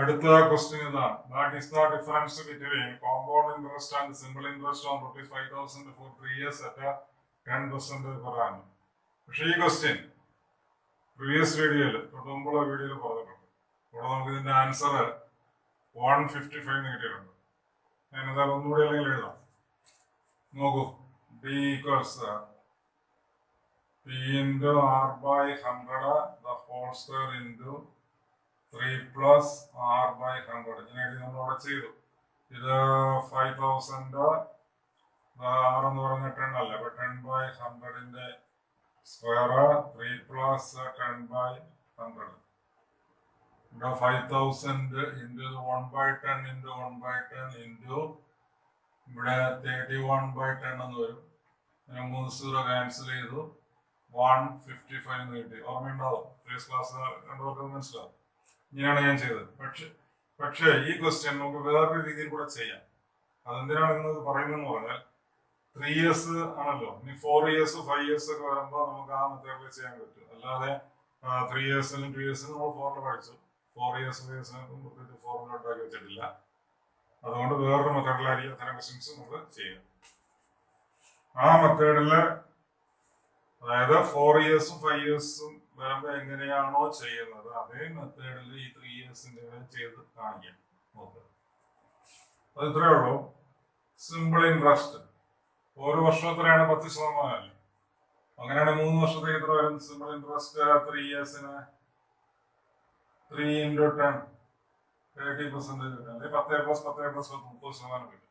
അടുത്ത ക്വസ്റ്റ്യൻ ഇതാണ്. What is the difference between compound interest and simple interest on ₹5,000 for 3 years at 10% per annum? പക്ഷേ ഈ question previous വീഡിയോയിൽ തൊട്ടുമുമ്പുള്ള വീഡിയോയിൽ പറഞ്ഞിട്ടുണ്ട്. ഇവിടെ നമുക്ക് ഇതിന്റെ ആൻസർ 155 കിട്ടിയിട്ടുണ്ട്. ഞാൻ എന്തായാലും ഒന്നുകൂടി അല്ലെങ്കിൽ എഴുതാം. നോക്കൂ, D equals P into R by 100 the whole square into 3 plus R by 100. ഇങ്ങനെ നമ്മളിവിടെ ചെയ്തു. ഇത് 5,000 R എന്ന് പറഞ്ഞ 10 അല്ല, അപ്പൊ 10 by 100ന്റെ സ്ക്വയർ 3 plus 10 by 100. ഇവിടെ 5,000 into 1 by 10 into 1 by 10 into ഇവിടെ 31 by 10 എന്ന് വരും. അങ്ങനെ 3 0 ക്യാൻസൽ ചെയ്തു 155 എന്ന് കിട്ടി. ഓർമ്മയുണ്ടാവും, പ്രീവിയസ് ക്ലാസ് കണ്ടവർക്ക് മനസ്സിലാവും. ഇങ്ങനെയാണ് ഞാൻ ചെയ്തത്. പക്ഷേ ഈ ക്വസ്റ്റ്യൻ നമുക്ക് വേറൊരു രീതിയിൽ കൂടെ ചെയ്യാം. അതെന്തിനാണ് ഇന്നത് പറയുന്നതെന്ന് പറഞ്ഞാൽ 3 years ആണല്ലോ. ഇനി 4 years 5 years ഒക്കെ വരുമ്പോൾ നമുക്ക് ആ മെത്തേഡിൽ ചെയ്യാൻ പറ്റും. അല്ലാതെ 3 years 2 years നമ്മൾ ഫോർമുല പഠിച്ചു. 4 years 5 years ഫോർമുല ഉണ്ടാക്കി വെച്ചിട്ടില്ല. അതുകൊണ്ട് വേറൊരു മെത്തേഡിലായിരിക്കും അത്തരം ക്വസ്റ്റ്യൻസ് നമുക്ക് ചെയ്യാം. ആ മെത്തേഡില്, അതായത് 4 years 5 years വരുമ്പോ എങ്ങനെയാണോ ചെയ്യുന്നത് അതേ മെത്തേഡിൽ ഈ 3 years ചെയ്ത് കാണിക്കാം. നോക്കുക, അത് ഇത്രയേ ഉള്ളൂ. സിമ്പിൾ ഇൻട്രസ്റ്റ് ഒരു വർഷം എത്രയാണ്? 10% അല്ലേ? അങ്ങനെയാണ് 3 വർഷത്തേക്ക് എത്ര വരും? സിമ്പിൾ ഇൻട്രസ്റ്റ് 3 years 3 into 10 30% കിട്ടും. അല്ലെങ്കിൽ 10 plus 10 plus 30% കിട്ടും.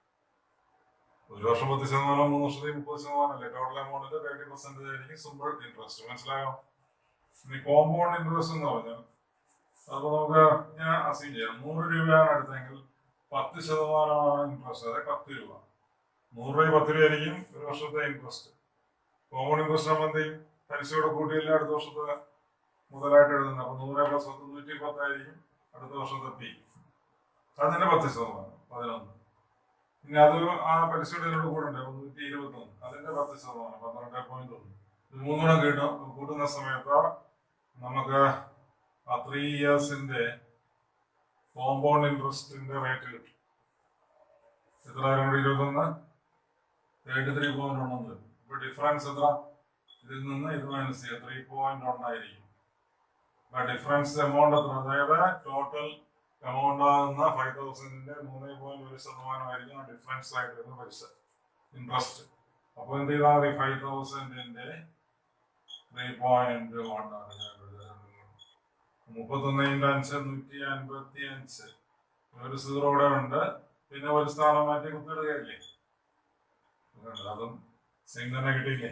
ഒരു വർഷം 10%, 3 വർഷത്തേക്ക് 30% അല്ലേ? ടോട്ടൽ എമൗണ്ടിന്റെ 30% ആയിരിക്കും സിമ്പിൾ ഇൻട്രസ്റ്റ്. മനസ്സിലായോ? ഇനി കോമ്പൗണ്ട് ഇൻട്രസ്റ്റ് എന്ന് പറഞ്ഞാൽ അപ്പൊ നമുക്ക് ഞാൻ അസീം ചെയ്യാം. 100 രൂപയാണ് എടുത്തെങ്കിൽ 10% ഇൻട്രസ്റ്റ്, അതായത് 10 രൂപ. 100 രൂപ 10 രൂപ ആയിരിക്കും ഒരു വർഷത്തെ ഇൻട്രസ്റ്റ്. കോമ്പൗണ്ട് ഇൻട്രസ്റ്റ് നമ്മൾ എന്ത് ചെയ്യും? പലിശയോടെ കൂട്ടിയില്ല അടുത്ത വർഷത്തെ മുതലായിട്ട് എഴുതുന്നത്. അപ്പൊ 100 plus 10 110 ആയിരിക്കും അടുത്ത വർഷത്തെ പി. അതിന്റെ 10% 11. ഇനി അത് ആ പലിശയുടെ ഇതിനോട് കൂടെ ഉണ്ട് 121, അതിന്റെ 10% 12.1. ഇത് 3 ഗുണം കൂട്ടുന്ന സമയത്ത് നമുക്ക് ആ 3 yearsന്റെ കോമ്പൗണ്ട് ഇൻട്രസ്റ്റിന്റെ റേറ്റ് കിട്ടും. എത്ര? 21 33.1 വരും. ഇപ്പൊ ഡിഫറൻസ് എത്ര? ഇതിൽ നിന്ന് ഇത് മൈനസ് ചെയ്യുക 3.1 ആയിരിക്കും. ഡിഫറൻസ് എമൗണ്ട് എത്ര? അതായത് ടോട്ടൽ എമൗണ്ട് ആകുന്ന 5,000ന്റെ 3.1% ആയിരിക്കും ഡിഫറൻസ് ആയിട്ട് വരുന്ന പൈസ ഇൻട്രസ്റ്റ്. അപ്പൊ എന്ത് ചെയ്താൽ മതി? 5,000ന്റെ 3.1 31x5 155. ഒരു 0 ഇവിടെ ഉണ്ട്, പിന്നെ ഒരു സ്ഥാനം മാറ്റി കുത്തിടുകയല്ലേ. അതും സെയിം തന്നെ കിട്ടിയില്ലേ?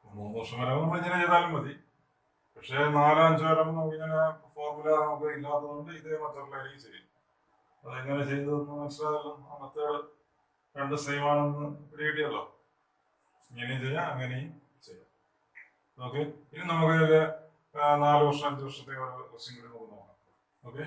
3 വർഷം വരെ നമ്മൾ ഇങ്ങനെ ചെയ്താലും മതി. പക്ഷെ 4-5 വരെ നമുക്കിങ്ങനെ ഫോർമുല നമുക്ക് ഇല്ലാത്തതുകൊണ്ട് ഇതേ മെത്തേഡിലായിരിക്കും ചെയ്യും. അതെങ്ങനെ ചെയ്തതെന്ന് മനസ്സിലായല്ലോ. ആ മെത്തേഡ് രണ്ട് സെയിം ആണെന്ന് പിടികിട്ടിയല്ലോ. ഇങ്ങനെയും ചെയ്യാം, അങ്ങനെയും ചെയ്യാം. ഓക്കെ, ഇനി നമുക്ക് 4 വർഷം 5 വർഷത്തെ ക്വസ്റ്റ്യൻ കൂടി നമുക്ക് നോക്കാം. ഓക്കെ,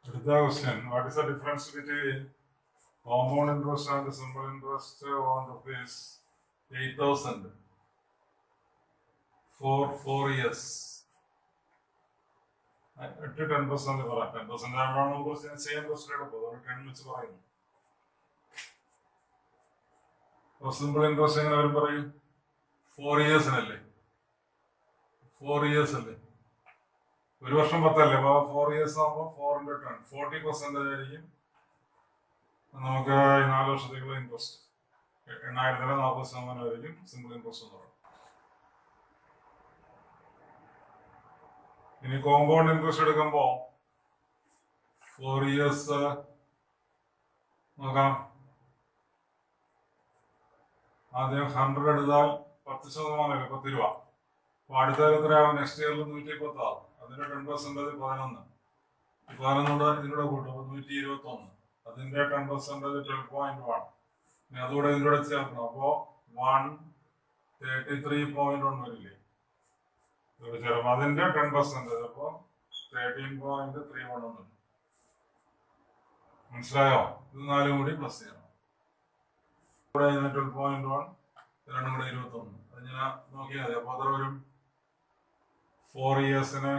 അടുത്ത question. What is the difference between compound interest and simple interest on ₹8,000 for 4 years at 10% പറയാം. 10% ആവുകയാണ് നമുക്ക് സെയിം ക്വസ്റ്റ്യൻ എടുക്കും. അതുകൊണ്ട് 10 വെച്ച് പറയുന്നു. സിമ്പിൾ ഇൻട്രസ്റ്റ് എങ്ങനെ വരും പറയും? 4 yearsനല്ലേ? 4 years അല്ലേ? ഒരു വർഷം 10 അല്ലേ? അപ്പൊ 4 years ആകുമ്പോൾ 4 into 10 40% ആയിരിക്കും നമുക്ക് 4 വർഷത്തേക്കുള്ള ഇൻട്രസ്റ്റ്. 8,000 40% ആയിരിക്കും സിമ്പിൾ ഇൻട്രസ്റ്റ് എന്ന് പറയുന്നത്. ഇനി കോമ്പൗണ്ട് ഇൻട്രസ്റ്റ് എടുക്കുമ്പോ 4 years നോക്കാം. ആദ്യം 100 എടുത്താൽ 10% 10 രൂപ. അപ്പൊ അടുത്ത എത്രയാവും? നെക്സ്റ്റ് ഇയറിൽ 110 ആവും. അതിന്റെ 10% 11. 11 ഇതിലൂടെ കൂട്ടും 121. അതിന്റെ 10% 12.1. ഇനി അതുകൂടെ ഇതിലൂടെ ചേർക്കണം. അപ്പോ 133.1 വരില്ലേ? അതിന്റെ 10%. അപ്പൊ 13.31 മനസ്സിലായോ? ഇത് 4 കൂടി പ്ലസ് ചെയ്യണം. ഇവിടെ 12.1 രണ്ടും കൂടെ 21. അത് ഞാൻ നോക്കിയാൽ മതി. അപ്പൊ അത്ര വരും 4 ഇയേഴ്സിന്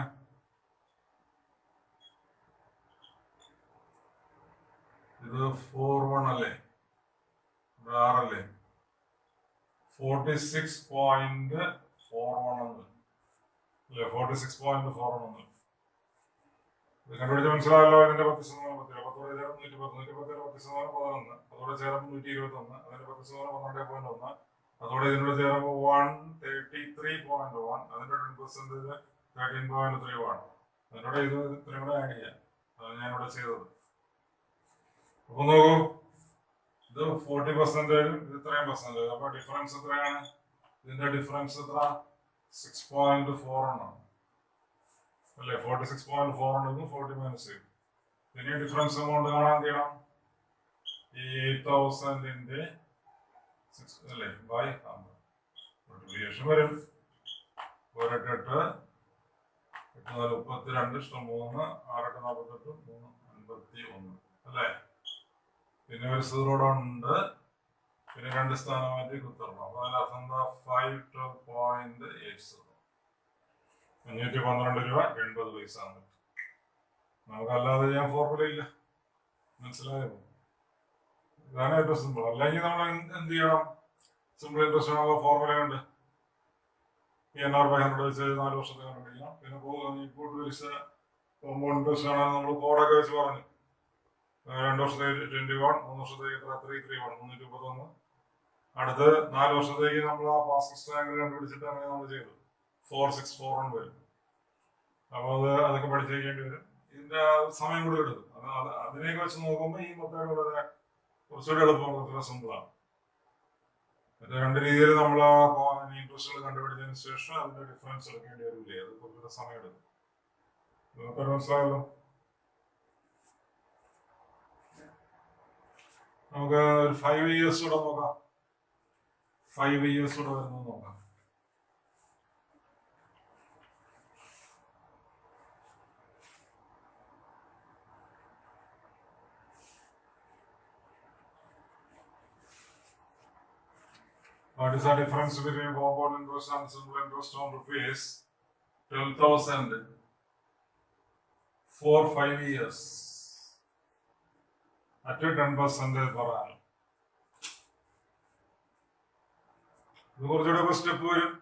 ഇത് 4.1 അല്ലേ, 6 അല്ലേ, 46.41 അല്ലേ, 46.41. ഇത് കണ്ടുപിടിച്ച് മനസ്സിലായല്ലോ. ഇതിന്റെ 10% 10 10 ചേർന്ന് 110 110 10 11 അതോടെ ചേർന്ന് 121 അതിന്റെ 10% 12.1 അതോടെ ഇതിനോട് ചേരുമ്പോൾ 133.1 അതിന്റെ 10% 13.31 അതിനോട് ഇത് ഇത്രയും കൂടെ ആഡ് ചെയ്യാം. അതാണ് ഞാനിവിടെ ചെയ്തത്. അപ്പൊ നോക്കൂ, ഇത് 40% ഇത് ഇത്രയും പെർസെന്റേജ്. അപ്പൊ ഡിഫറൻസ് എത്രയാണ്? ഇതിന്റെ ഡിഫറൻസ് എത്ര? 6.4 ആണ് അല്ലേ. 46.4 ഉണ്ടെങ്കിൽ 40 മൈനസ് ചെയ്യും. പിന്നെ ഡിഫറൻസ് എമൗണ്ട് കാണാൻ എന്ത് ചെയ്യണം? ഈ 8,000-ന്റെ അല്ലേ ബൈ 100 മൾട്ടിപ്ലിക്കേഷൻ വരും. 1 8 8 4 32 ഇഷ്ടം 3 6 8 48 3 51 അല്ലേ. പിന്നെ ഒരു സീറോടെ ഉണ്ട്. പിന്നെ 2 സ്ഥാനം മാറ്റി കുത്തരണം. അപ്പൊ അതിനർത്ഥം എന്താ? 512.80 512 രൂപ 80 പൈസ. നമുക്കല്ലാതെ ചെയ്യാൻ ഫോർമുല ഇല്ല. മനസ്സിലായോ? ഇതാണ് ഏറ്റവും സിമ്പിൾ. അല്ലെങ്കിൽ നമ്മൾ എന്ത് ചെയ്യണം? സിമ്പിൾ ഇൻട്രസ്റ്റ് ആണല്ലോ, ഫോർമുലയുണ്ട്. PNR/100 വെച്ച് 4 വർഷത്തെ കണ്ടുപിടിക്കണം. പിന്നെ ഇപ്പോട്ട് പലിശ കോമ്പൗണ്ട് ഇൻട്രസ്റ്റ് ആണെങ്കിൽ നമ്മൾ കോഡൊക്കെ വെച്ച് പറഞ്ഞു. 2 വർഷത്തേക്ക് 21, 3 വർഷത്തേക്ക് 331 331. അടുത്ത് 4 വർഷത്തേക്ക് നമ്മൾ ആ പാസ്റ്റ് ആംഗിൾ കണ്ടുപിടിച്ചിട്ട് അങ്ങനെ നമ്മൾ ചെയ്തു 4641 വരും. അപ്പോൾ അതൊക്കെ പഠിച്ചേക്കേണ്ടി വരും. ഇതിന്റെ സമയം കൂടി എടുക്കും. അതിനെയൊക്കെ വെച്ച് നോക്കുമ്പോൾ ഈ മെത്തേഡ് വളരെ കുറച്ചുകൂടി എളുപ്പമാണ്, കുറച്ചുകൂടെ സിമ്പിളാണ്. മറ്റേ 2 രീതിയിൽ നമ്മൾ ആ ഇൻട്രസ്റ്റുകൾ കണ്ടുപിടിച്ചതിന് ശേഷം അതിന്റെ ഡിഫറൻസ് എടുക്കേണ്ടി വരില്ലേ, അത് കുറച്ചുകൂടെ സമയം എടുക്കും. മെത്തേഡ് മനസ്സിലായല്ലോ. നമുക്ക് ഒരു 5 ഇയേഴ്സ് കൂടെ നോക്കാം. 5 ഇയേഴ്സ് കൂടെ വരുന്നത് നോക്കാം. What is the difference between compound interest and simple interest on rupees 12,000 for 5 years at 10% per annum? ഇത് കുറച്ചുകൂടെ സ്റ്റെപ്പ് വരും.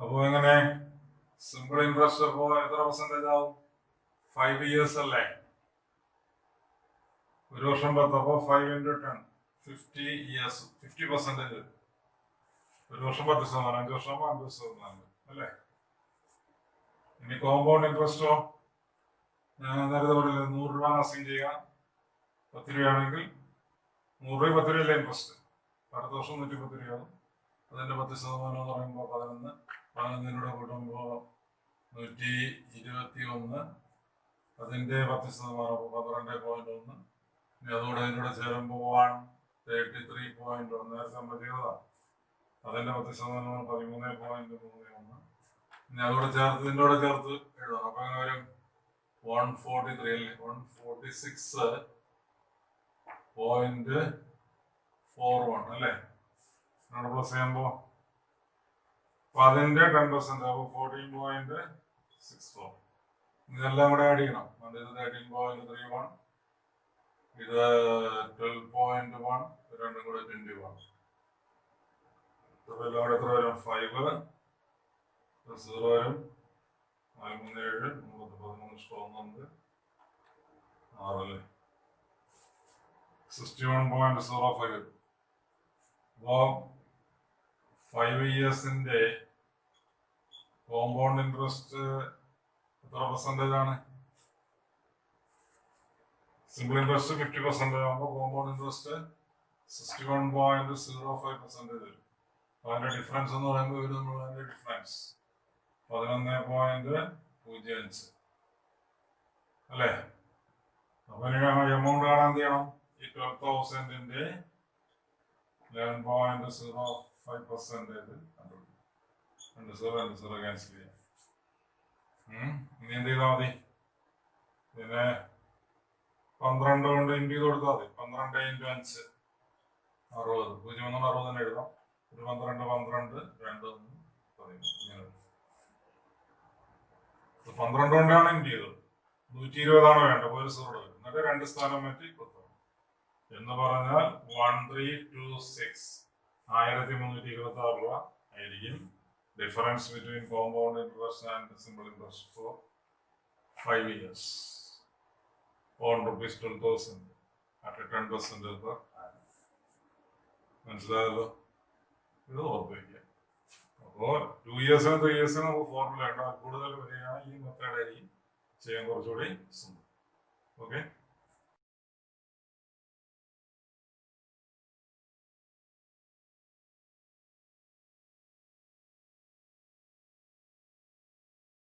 അപ്പോ എങ്ങനെ സിമ്പിൾ ഇൻട്രസ്റ്റ് അപ്പോ എത്ര പെർസെന്റേജ് ആവും? 5 ഇയേഴ്സ് അല്ലേ, 1 വർഷം 10. അപ്പോ 5 into 10 50 ഇയേഴ്സ് 50%. 1 വർഷം 10%, 5 വർഷം 50% അല്ലേ. ഇനി കോമ്പൗണ്ട് ഇൻട്രസ്റ്റോ ഞാൻ നേരത്തെ പറഞ്ഞില്ല, 100 രൂപ അസൈൻ ചെയ്യുക. 10 രൂപയാണെങ്കിൽ 100 രൂപ 10 രൂപയല്ലേ ഇൻട്രസ്റ്റ്. അടുത്ത വർഷം 110 രൂപയാകും. അതിന്റെ 10% എന്ന് പറയുമ്പോൾ 11 11 കൂട്ടുമ്പോൾ 121. അതിന്റെ 10% 12.1. ഇനി അതോടെ അതിനോട് ചേരുമ്പോൾ 133.1 നേരത്തെ നമ്മൾ ചെയ്തതാണ്. അതിന്റെ 10% 13.31. ഇനി അതോടെ ചേർത്ത് ഇതിൻ്റെ കൂടെ ചേർത്ത് എഴുതണം. അപ്പൊ അങ്ങനെ വരും 143 അല്ലേ, 146.41 അല്ലേ. ഇവിടെ പ്ലസ് ചെയ്യുമ്പോ അപ്പൊ അതിന്റെ 10% അപ്പൊ 14.64. ഇതെല്ലാം കൂടെ ആഡ് ചെയ്യണം. അത് 13.31, ഇത് 12.1, രണ്ടും കൂടെ 21. എല്ലാം കൂടെ എത്ര വരും? 5 0 വരും. 437 13 6 അല്ലേ, 61.05. അപ്പോ 5 ഇയേഴ്സിന്റെ കോമ്പൗണ്ട് ഇൻട്രസ്റ്റ് എത്ര പെർസെന്റേജ് ആണ്? സിമ്പിൾ ഇൻട്രസ്റ്റ് 50% ആകുമ്പോൾ കോമ്പൗണ്ട് ഇൻട്രസ്റ്റ് 61.05% വരും. അതിന്റെ ഡിഫറൻസ് എന്ന് പറയുമ്പോൾ അതിന്റെ ഡിഫറൻസ് 11.05 അല്ലേ. അപ്പൊ എമൗണ്ട് കാണാൻ എന്ത് ചെയ്യണം? ഈ 12,000-ന്റെ 11.05% 2 0 ക്യാൻസൽ ചെയ്യാം. ഇനി എന്ത് ചെയ്താൽ മതി? ഇതിനെ 12 കൊണ്ട് ഇൻറ്റു ചെയ്ത് കൊടുത്താൽ മതി. 12 × 5 60. 0 1 60 തന്നെ എഴുതാം. 12 12 2 ഇങ്ങനെ 12 കൊണ്ടാണ് ഇൻറ്റു ചെയ്തത്. 120 വേണ്ടത്. ഒരു സൂറ് എന്നിട്ട് 2 സ്ഥാനം മാറ്റി കൊടുത്തു എന്ന് പറഞ്ഞാൽ 1326 1326 രൂപ ആയിരിക്കും difference between compound interest and simple interest four 5 years on ₹12,000 at a 10% per annum. മനസ്സിലായല്ലോ? ഇത് ഓർമ്മിക്കുക. അപ്പോൾ 2 years 3 years നമുക്ക് ഫോർമുല ഉണ്ട്. കൂടുതൽ വരികയാണ് ഈ മെത്തേഡായിരിക്കും ചെയ്യാൻ കുറച്ചുകൂടി സുഖം. ഓക്കെ.